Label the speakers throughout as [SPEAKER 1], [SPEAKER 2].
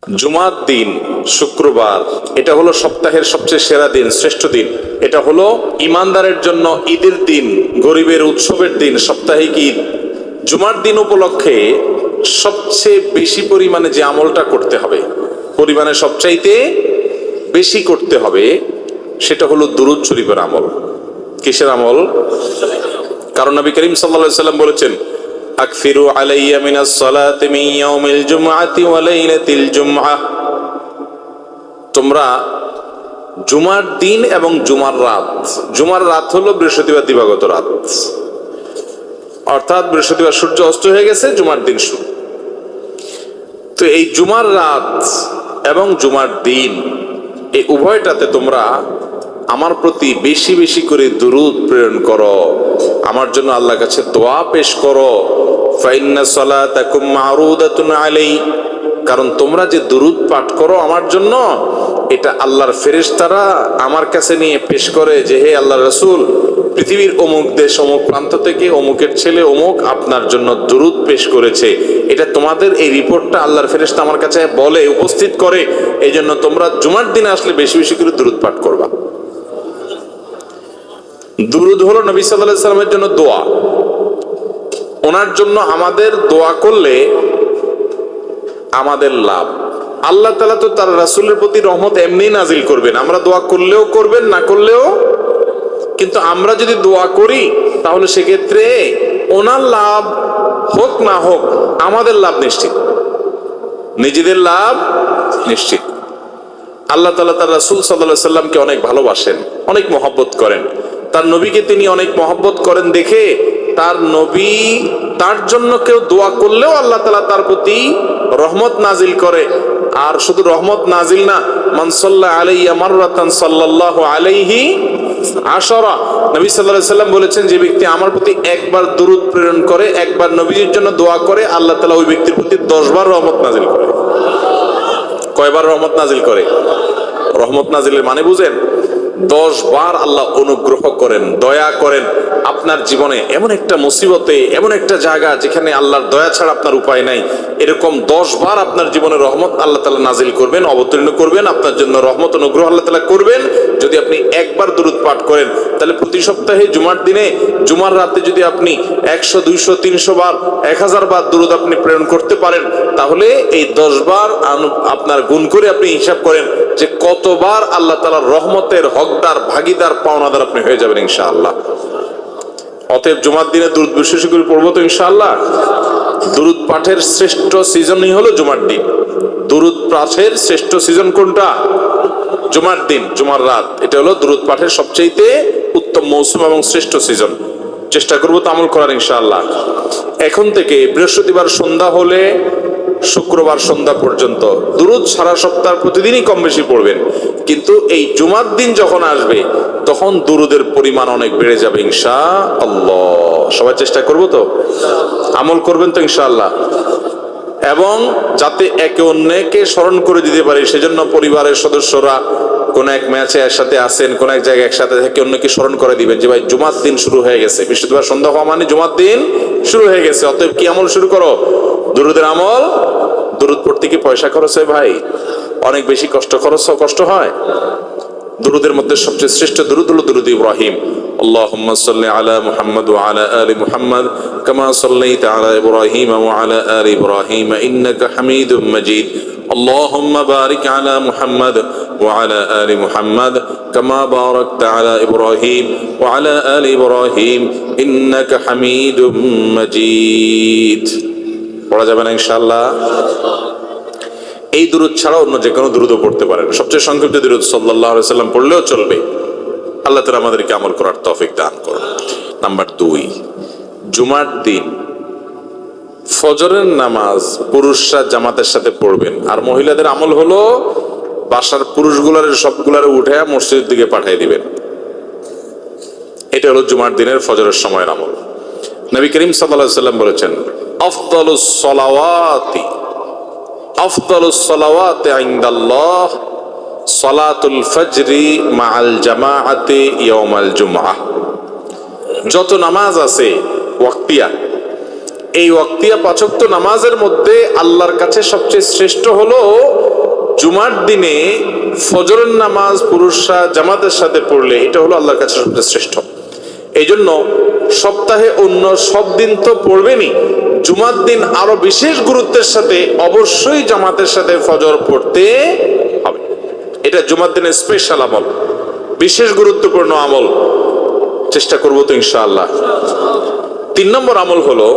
[SPEAKER 1] জুমার দিন শুক্রবার, এটা হলো সপ্তাহের সবচেয়ে সেরা দিন, শ্রেষ্ঠ দিন। এটা হলো ইমানদারের জন্য ঈদের দিন, গরিবের উৎসবের দিন, সাপ্তাহিক ঈদ। জুমার দিন উপলক্ষে সবচেয়ে বেশি পরিমাণে যে আমলটা করতে হবে, পরিমাণে সবচাইতে বেশি করতে হবে, সেটা হলো দুরূদ শরীফের আমল। কিসের আমল? কারণ নবী করিম সাল্লাল্লাহু আলাইহি সাল্লাম বলেছেন, আকফিরু আলাইয়া মিনাস সালাতি মিন ইয়াউমিল জুমআতি ওয়া লাইলাতিল জুমআহ। তোমরা জুমার দিন এবং জুমার রাত, জুমার রাত হলো বৃহস্পতিবার দিবাগত রাত, অর্থাৎ বৃহস্পতিবার সূর্য অস্ত হয়ে গেছে, জুমার দিন শুরু। তো এই জুমার রাত এবং জুমার দিন, এই উভয়টাতে তোমরা আমার প্রতি বেশি বেশি করে দুরূদ প্রেরণ করো, আমার জন্য আল্লাহর কাছে দোয়া পেশ করো। ফাইন্না সালাতাকুম মারুদাতুন আলাই, কারণ তোমরা যে দুরূদ পাঠ করো আমার জন্য, এটা আল্লাহর ফেরেশতারা আমার কাছে নিয়ে পেশ করে যে, হে আল্লাহর রাসূল, পৃথিবীর অমুক দেশ অমুক প্রান্ত থেকে অমুকের ছেলে অমুক আপনার জন্য দুরূদ পেশ করেছে। এটা তোমাদের এই রিপোর্টটা আল্লাহর ফেরেশতা আমার কাছে বলে, উপস্থিত করে। এই জন্য তোমরা জুমার দিনে আসলে বেশি বেশি করে দুরূদ পাঠ করবা। দুরূদ হলো নবী সাল্লাল্লাহু আলাইহি সাল্লামের জন্য দোয়া। ওনার জন্য আমাদের দোয়া করলে আমাদের লাভ। আল্লাহ তাআলা তো তার রাসূলের প্রতি রহমত এমনি নাজিল করবেন, আমরা দোয়া করলেও করবেন, না করলেও। কিন্তু আমরা যদি দোয়া করি তাহলে সেক্ষেত্রে ওনার লাভ হোক না হোক আমাদের লাভ নিশ্চিত, নিজেদের লাভ নিশ্চিত। আল্লাহ তাআলা তার রাসূল সাল্লাল্লাহু আলাইহি সাল্লামকে অনেক ভালোবাসেন, অনেক মহব্বত করেন। তার নবীকে তিনি অনেক মহব্বত করেন দেখে তার নবী, তার জন্য কেউ দোয়া করলেও আল্লাহ তাআলা তার প্রতি রহমত নাজিল করে। আর শুধু রহমত নাজিল না, মান সাল্লা আলাইয়া মাররাতান সাল্লাল্লাহু আলাইহি আশরা। নবী সাল্লাল্লাহু আলাইহি সাল্লাম বলেছেন, যে ব্যক্তি আমার প্রতি একবার দুরূদ প্রেরণ করে, একবার নবীর জন্য দোয়া করে, আল্লাহ তাআলা ওই ব্যক্তির প্রতি 10 বার রহমত নাজিল করে। কয়বার রহমত নাজিল করে? রহমত নাজিলের মানে বুঝেন? 10 বার আল্লাহ অনুগ্রহ করেন, দয়া করেন। আপনার জীবনে এমন একটা মুসিবতে, এমন একটা জায়গা যেখানে আল্লাহর দয়া ছাড়া আপনার উপায় নাই, এরকম 10 বার আপনার জীবনে রহমত আল্লাহ তাআলা নাজিল করবেন, অবতীর্ণ করবেন, আপনার জন্য রহমত অনুগ্রহ আল্লাহ তাআলা করবেন যদি আপনি একবার দুরূদ পাঠ করেন। তাহলে প্রতি সপ্তাহে জুমার দিনে, জুমার রাতে যদি আপনি 100, 200, 300 বার, 1000 বার দুরূদ আপনি প্রেরণ করতে পারেন, তাহলে এই 10 বার আপনার গুণ করে আপনি হিসাব করেন যে কতবার আল্লাহ তাআলার রহমতের হকদার, ভাগীদার, পাওনাদার আপনি হয়ে যাবেন ইনশাআল্লাহ। অতএব জুমার দিনে দুরূদ বেশি করে পড়বো তো ইনশাআল্লাহ। দুরূদ পাঠের শ্রেষ্ঠ সিজনই হলো জুমার দিন। দুরূদ পাঠের শ্রেষ্ঠ সিজন কোনটা? জুমার দিন, জুমার রাত। এটা হলো দুরূদ পাঠের সবচেয়ে উত্তম মৌসুম এবং শ্রেষ্ঠ সিজন। চেষ্টা করবো তো আমল করার ইনশাআল্লাহ। এখন থেকে বৃহস্পতিবার সন্ধ্যা হলে শুক্রবার সন্ধ্যা পর্যন্ত দুরূদ সারা সপ্তাহ প্রতিদিনই কম বেশি পড়বেন। কিন্তু এই জুমার দিন যখন আসবে তখন দুরূদের পরিমাণ অনেক বেড়ে যাবে ইনশাআল্লাহ। সবাই চেষ্টা করবো তো, আমল করবেন তো ইনশাআল্লাহ। এবং যাতে একে অন্যকে স্মরণ করে দিতে পারি, সেজন্য পরিবারের সদস্যরা কোন এক ম্যাচে একসাথে আসেন, কোন এক জায়গায় একসাথে থেকে অন্যকে স্মরণ করে দিবেন যে ভাই জুমার দিন শুরু হয়ে গেছে, বৃহস্পতিবার সন্ধ্যা হওয়া মানে জুমার দিন শুরু হয়ে গেছে। অতএব কি আমল শুরু করো? দুরূদের আমল। দুরূদ পড়তে কি পয়সা খরচ হয় ভাই? অনেক বেশি কষ্ট হয়। দুরূদের মধ্যে সবচেয়ে শ্রেষ্ঠ দুরূদ হলো দুরূদ ইব্রাহিম। আল্লাহুম্মা সাল্লি আলা মুহাম্মাদ ওয়া আলা আলি মুহাম্মাদ কামা সাল্লাইতা আলা ইব্রাহিম ওয়া আলা আলি ইব্রাহিম ইন্নাকা হামিদুম মাজিদ। আল্লাহুম্মা বারিক আলা মুহাম্মাদ ওয়া আলা আলি মুহাম্মাদ কামা বারাকতা আলা ইব্রাহিম ওয়া আলা আলি ইব্রাহিম ইন্নাকা হামিদুম মাজিদ। পড়া যাবে না ইনশাআল্লাহ। এই দুরূদ ছাড়া অন্য যে কোনো দুরূদও পড়তে পারেন। সবচেয়ে সংক্ষিপ্ত দুরূদ সাল্লাল্লাহু আলাইহি সাল্লাম পড়লেও চলবে। আল্লাহ তাআলা আমাদেরকে আমল করার তৌফিক দান করুন। নাম্বার 2, জুমার দিন ফজরের নামাজ পুরুষরা জামাতের সাথে পড়বেন। আর মহিলাদের আমল হলো বাসার পুরুষগুলার সবগুলারে উঠে মসজিদের দিকে পাঠিয়ে দিবেন। এটা হলো জুমার দিনের ফজরের সময়ের আমল। নবী করিম সাল্লাল্লাহু আলাইহি সাল্লাম বলেছেন, আফদালুস সালাওয়াতি ইনদাল্লাহ সালাতুল ফজরি মাআল জামাআতি ইয়াউমাল জুমআহ। যত নামাজ আছে ওয়াক্তিয়া, এই ওয়াক্তিয়া 5 ওয়াক্ত নামাজের মধ্যে আল্লাহর কাছে সবচেয়ে শ্রেষ্ঠ হলো জুমার দিনে ফজরের নামাজ পুরুষরা জামাতের সাথে পড়লে এটা হলো আল্লাহর কাছে সবচেয়ে শ্রেষ্ঠ। এই জন্য সপ্তাহে অন্য সব দিন তো পড়বেনই, জুমার দিন আরো বিশেষ গুরুত্বের সাথে অবশ্যই জামাতের সাথে ফজর পড়তে হবে। এটা জুমার দিনের স্পেশাল আমল, বিশেষ গুরুত্বপূর্ণ আমল। চেষ্টা করবো তো ইনশাআল্লাহ। 3 নম্বর আমল হলো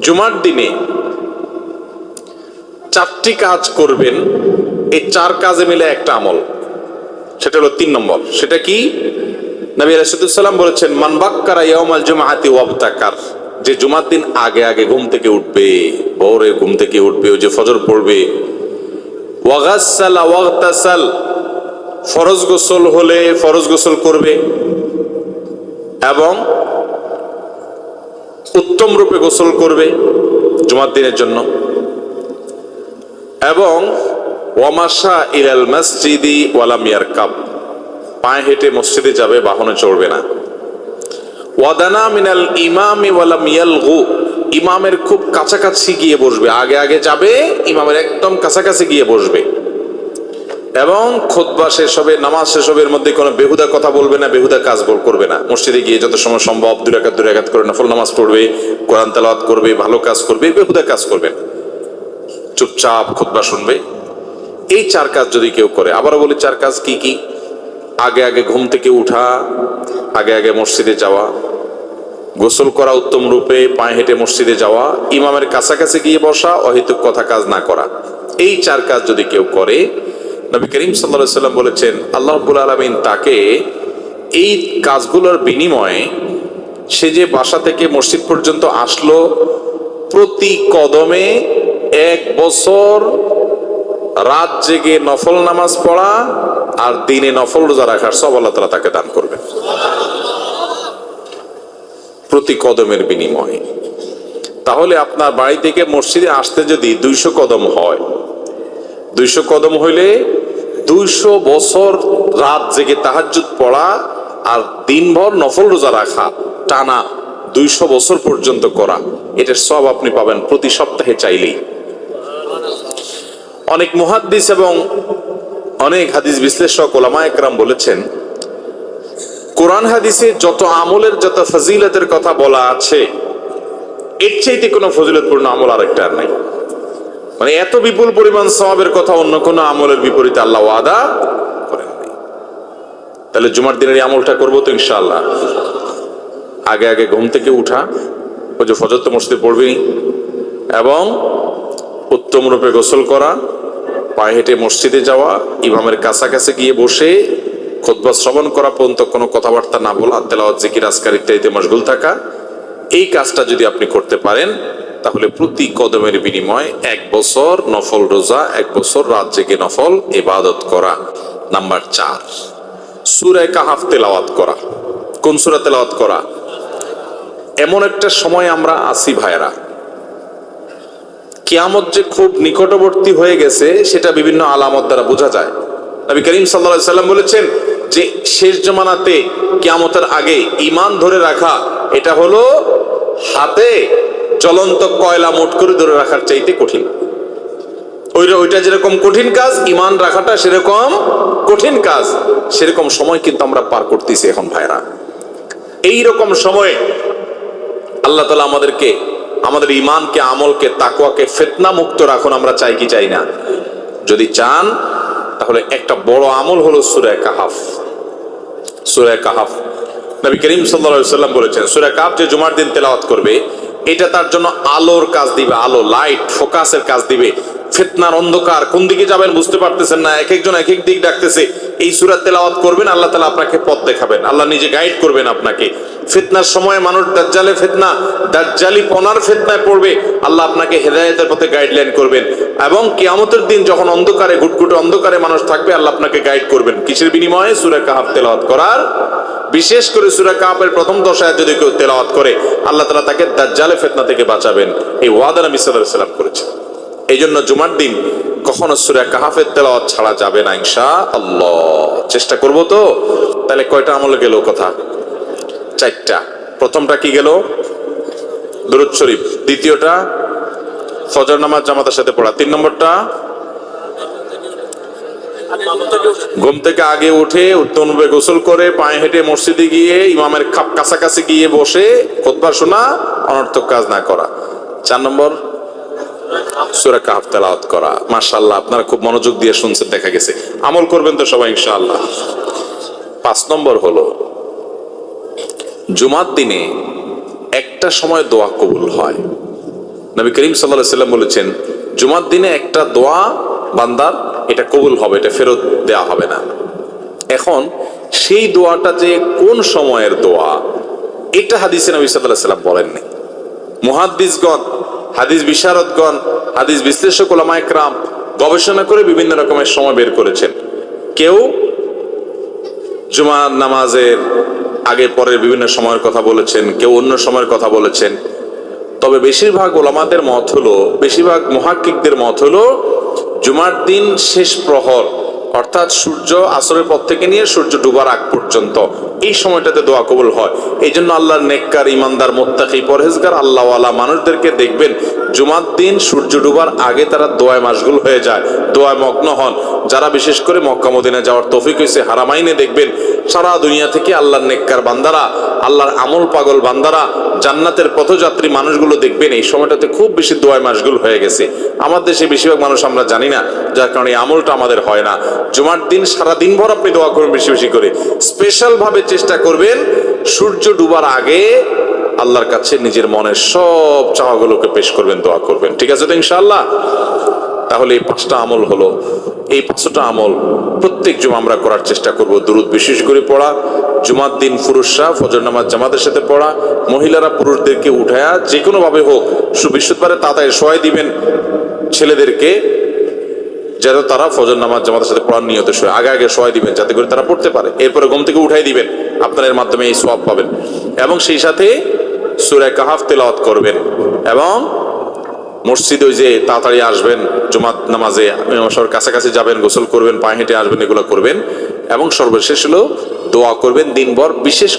[SPEAKER 1] জুমার দিনে 4টি কাজ করবেন। এই 4 কাজে মিলে একটা আমল, সেটা হলো 3 নম্বর। সেটা কি? নবী রাসূলুল্লাহ সাল্লাল্লাহু আলাইহি ওয়াসাল্লাম বলেছেন, মান বাক্কারা ইয়াউমাল জুমআতি ওয়াবতাকার, যে জুমার দিন আগে আগে ঘুম থেকে উঠবে, ভোরে ঘুম থেকে উঠবে, ওই যে ফজর পড়বে, ওয়াগাসসালা ওয়াগতাসাল, ফরজ গোসল হলে ফরজ গোসল করবে এবং উত্তম রূপে গোসল করবে জুমার দিনের জন্য, এবং ওয়ামাশা ইলাল মসজিদি ওয়ালাম ইয়ারকাব, পায়ে হেঁটে মসজিদে যাবে, বাহনে চড়বে না। ওয়াদানা মিনাল ইমামি ওয়ালাম ইয়ালগু, ইমামের খুব কাছাকাছি গিয়ে বসবে, আগে আগে যাবে, ইমামের একদম কাছাকাছি গিয়ে বসবে, এবং খুতবা শেষ হবে, নামাজ শেষ হবে, এর মধ্যে কোনো বেহুদা কথা বলবে না, বেহুদা কাজ করবে না। মসজিদে গিয়ে যত সময় সম্ভব 2 রাকাত করে নফল নামাজ পড়বে, কোরআন তেলাওয়াত করবে, ভালো কাজ করবে, বেহুদা কাজ করবে না, চুপচাপ খুতবা শুনবে। এই 4 কাজ যদি কেউ করে, আবারও বলি 4 কাজ কি কি? আগে আগে ঘুম থেকে উঠা, আগে আগে মসজিদে যাওয়া, গোসল করা উত্তম রূপে, পায়ে হেঁটে মসজিদে যাওয়া, ইমামের কাছাকাছি গিয়ে বসা, অহেতুক কথা কাজ না করা। এই 4 কাজ যদি কেউ করে, নবী করিম সাল্লাল্লাহু আলাইহি ওয়াসাল্লাম বলেছেন, আল্লাহ রাব্বুল আলামিন তাকে এই কাজগুলোর বিনিময়ে, সে যে বাসা থেকে মসজিদ পর্যন্ত আসলো, প্রতি কদমে 1 বছর রাত জেগে নফল নামাজ পড়া আর দিনে নফল রোজা রাখার সব আল্লাহ তাআলা তাকে দান করবেন, প্রতি কদমের বিনিময়ে। তাহলে আপনার বাড়ি থেকে মসজিদে আসতে যদি 200 কদম হয়, 200 কদম হইলে 200 বছর রাত জেগে তাহাজ্জুদ পড়া আর দিনভর নফল রোজা রাখা, টানা 200 বছর পর্যন্ত করা, এটার সব আপনি পাবেন প্রতি সপ্তাহে চাইলেই। অনেক মুহাদ্দিস এবং অনেক হাদিস বিশ্লেষক ওলামায়ে কেরাম বলেছেন, কোরআন হাদিসে যত আমলের, যত ফজিলতের কথা বলা আছে, এর চাইতে কোনো ফজিলতপূর্ণ আমল আরেকটা আর নাই। মানে এত বিপুল পরিমাণ সওয়াবের কথা অন্য কোনো আমলের বিপরীতে আল্লাহ ওয়াদা করেন নাই। তাহলে জুমার দিনের এই আমলটা করবো তো ইনশাআল্লাহ। আগে আগে ঘুম থেকে উঠা, ওই যে ফজর তো মসজিদে পড়বেই, এবং উত্তম রূপে গোসল করা, পায়ে হেঁটে মসজিদে যাওয়া, ইমামের কাছাকাছি গিয়ে বসে খুতবা শ্রবণ করা পর্যন্ত কোনো কথাবার্তা না বলা, তেলাওয়াত, জিকির, আজকার ইত্যাদিতে মশগুল থাকা। এই কাজটা যদি আপনি করতে পারেন, তাহলে প্রতি কদমের বিনিময়ে 1 বছর নফল রোজা, 1 বছর রাত জেগে নফল ইবাদত করা। নাম্বার 4, সূরা কাহাফ তেলাওয়াত করা। কোন সূরা তেলাওয়াত করা? এমন একটা সময় আমরা আছি ভাইরা, কিয়ামত যে খুব নিকটবর্তী হয়ে গেছে সেটা বিভিন্ন আলামত দ্বারা বোঝা যায়। নবী করিম সাল্লাল্লাহু আলাইহি ওয়াসাল্লাম বলেছেন যে শেষ জামানাতে কিয়ামতের আগে ঈমান ধরে রাখা, এটা হলো হাতে জ্বলন্ত কয়লা মুঠ করে ধরে রাখার চাইতে কঠিন। ওইটা যেরকম কঠিন কাজ, ঈমান রাখাটা সেরকম কঠিন কাজ। সেরকম সময় কিন্তু আমরা পার করতেছি এখন ভাইরা। এই রকম সময়ে আল্লাহ তাআলা আমাদেরকে, আমাদের ঈমানকে, আমলকে, তাকওয়াকে ফিতনা মুক্ত রাখুন। আমরা চাই কি চাই না? যদি চান তাহলে একটা বড় আমল হলো সূরা কাহাফ। সূরা কাহাফ, নবী করিম সাল্লাল্লাহু আলাইহি ওয়াসাল্লাম বলেছেন, সূরা কাহাফ যে জুমার দিন তেলাওয়াত করবে, এটা তার জন্য আলোর কাজ দিবে, আলো, লাইট, ফোকাসের কাজ দিবে। ফিতনার অন্ধকার, কোন দিকে যাবেন বুঝতে পারতেছেন না, এক একজন এক এক দিক ডাকতেছে, এই সূরা তেলাওয়াত করবেন, আল্লাহ তাআলা আপনাকে পথ দেখাবেন, আল্লাহ নিজে গাইড করবেন আপনাকে। ফিতনার সময় মানুষ দাজ্জালে ফিতনা, দাজ্জালি পনার ফিতনায় পড়বে, আল্লাহ আপনাকে হেদায়েতের পথে গাইডলাইন করবেন। এবং কিয়ামতের দিন যখন অন্ধকারে, ঘুটঘুটে অন্ধকারে মানুষ থাকবে, আল্লাহ আপনাকে গাইড করবেন। কিসের বিনিময়ে? সূরা কাহাফ তেলাওয়াত করার। বিশেষ করে সূরা কাহাফের প্রথম 10 আয়াত যদি কেউ তেলাওয়াত করে, আল্লাহ তাআলা তাকে দাজ্জালে ফিতনা থেকে বাঁচাবেন। এই ওয়াদা নবী সাল্লাল্লাহু আলাইহি ওয়াসাল্লাম করেছেন। এই জন্য জুমার দিন কখনো সূরা কাহাফের তেলাওয়াত ছাড়া যাবে না ইনশাআল্লাহ। চেষ্টা করব তো। তাহলে কয়টা আমল গেল? কথা 4টা। প্রথমটা কি গেল? দরুদ শরীফ। দ্বিতীয়টা ফজর নামাজ জামাতের সাথে পড়া। 3 নম্বরটা ঘুম থেকে আগে উঠে উত্তমভাবে গোসল করে পায়ে হেঁটে মসজিদে গিয়ে ইমামের কাছাকাছি গিয়ে বসে খুতবা শোনা, অনর্থক কাজ না করা। 4 নম্বর সূরা কাহফ তেলাওয়াত করা। মাশাআল্লাহ, আপনারা খুব মনোযোগ দিয়ে শুনছেন, দেখা গেছে আমল করবেন তো সবাই ইনশাআল্লাহ। 5 নম্বর হলো জুমার দিনে একটা সময় দোয়া কবুল হয়। নবী করিম সাল্লাল্লাহু আলাইহি সাল্লাম বলেছেন, জুমার দিনে একটা দোয়া বান্দার এটা কবুল হবে, এটা ফেরত দেয়া হবে না। এখন সেই দোয়াটা যে কোন সময়ের দোয়া, এটা হাদিসে নবী সাল্লাল্লাহু আলাইহি সাল্লাম বলেননি। মুহাদ্দিসগণ, হাদিস বিশারদগণ, হাদিস বিশ্লেষক উলামায়ে কেরাম গবেষণা করে বিভিন্ন রকমের সময় বের করেছেন। কেউ জুমার নামাজের আগে পরের বিভিন্ন সময়ের কথা বলেছেন, কেউ অন্য সময়ের কথা বলেছেন। তবে বেশিরভাগ ওলামাদের মত হলো, বেশিরভাগ মুহাক্কিকদের মত হলো জুমার দিন শেষ প্রহর, অর্থাৎ সূর্য আসরের পর থেকে নিয়ে সূর্য ডুবার আগ পর্যন্ত এই সময়টাতে দোয়া কবুল হয়। এই জন্য আল্লাহর নেককার, ইমানদার, মুত্তাকি, পরহেজগার আল্লাহওয়ালা মানুষদেরকে দেখবেন জুমার দিন সূর্য ডুবার আগে তারা দোয়ায় মাশগুল হয়ে যায়, দোয়ায় মগ্ন হন। যারা বিশেষ করে মক্কা মদিনা যাওয়ার তৌফিক হয়েছে, হারামাইনে দেখবেন সারা দুনিয়া থেকে আল্লাহর নেককার বান্দারা, আল্লাহর আমল পাগল বান্দারা, জান্নাতের পথযাত্রী মানুষগুলো দেখবেন এই সময়টাতে খুব বেশি দোয়ায় মাশগুল হয়ে গেছে। আমার দেশে বেশিরভাগ মানুষ আমরা জানি না, যার কারণে এই আমলটা আমাদের হয় না। জুমার দিন সারা দিন ভর আপনি দোয়া করবেন বেশি বেশি করে। স্পেশাল ভাবে চেষ্টা করবেন সূর্য ডুবার আগে আল্লাহর কাছে নিজের মনের সব চাওয়াগুলোকে পেশ করবেন, দোয়া করবেন। ঠিক আছে তো ইনশাআল্লাহ? তাহলে এই 5টা আমল হলো। এই 5টা আমল প্রত্যেক জুমা আমরা করার চেষ্টা করব। দুরুদ বিশেষ করে পড়া, জুমার দিন পুরুষরা ফজর নামাজ জামাতের সাথে পড়া, মহিলারা পুরুষদেরকে উঠায়া যে কোনো ভাবে হোক বৃহস্পতিবারে তাড়াতাড়ি শোয়াই দিবেন ছেলেদেরকে, যাতে তারা ফজর নামাজ জামাতের সাথে পড়ার নিয়তে শোয়, আগে আগে শোয়াই দিবেন যাতে করে তারা পড়তে পারে। এরপরে ঘুম থেকে উঠাই দিবেন, আপনার এর মাধ্যমে এই সওয়াব পাবেন। এবং সেই সাথে সূরা কাহফ তেলাওয়াত করবেন এবং মসজিদে ওই যে তাড়াতাড়ি আসবেন, জুমাত নামাজে কাছাকাছি যাবেন, গোসল করবেন, পায়ে হেঁটে আসবেন, এগুলো করবেন। এবং সর্বশেষ হলো দোয়া করবেন দিনভর, বিশেষ